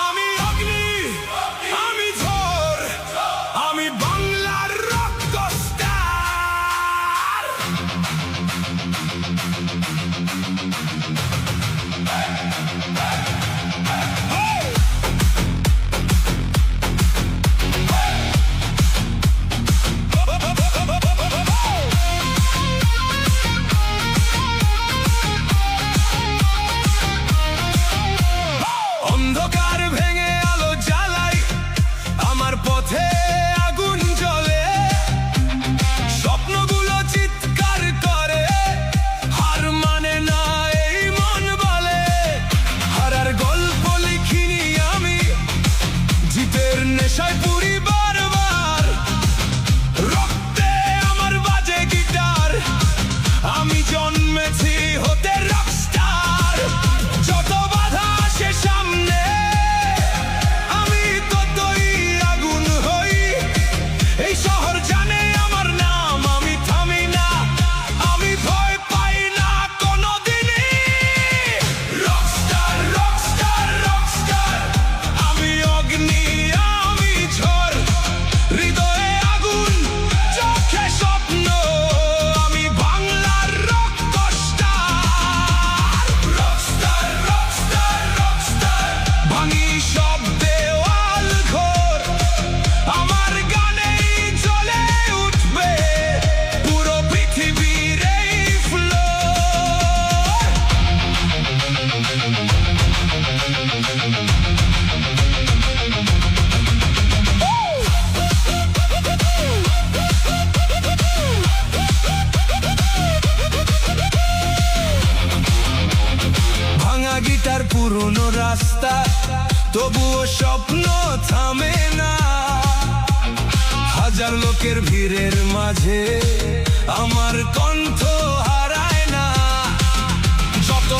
আমি অগ্নি, আমি ঝড়, আমি বাংলার রকস্টার। অন্ধকার ভেঙে আলো জ্বালাই, আমার পথে আগুন জ্বলে, স্বপ্নগুলো চিৎকার করে, হার মানে না এই মন বলে। হারার গল্প লিখিনি আমি, জিতের নেশায় পুরি বারবার, রক্তে আমার বাজে গিটার, আমি জন্মেছি হতে রকস্টার। যত বাধা আসে সামনে, আমি ততই আগুন হই। এই শহর জানে আমার নাম, আমি থামি না, আমি ভয় পাই না কোনোদিনই। রকস্টার, রকস্টার, রকস্টার, আমি অগ্নি, আমি ঝড়, হৃদয়ে আগুন, চোখে স্বপ্ন, আমি বাংলার রকস্টার। রকস্টার, রকস্টার, রকস্টার, ভাঙি সব দেওয়াল ঘর, আমার গানেই জ্বলে উঠবে পুরো পৃথিবীর এই ফ্লোর। ভাঙা গিটার, পুরনো রাস্তা, তবুও স্বপ্ন থামে না। হাজার লোকের ভিড়ের মাঝে আমার কণ্ঠ হারায় না। যত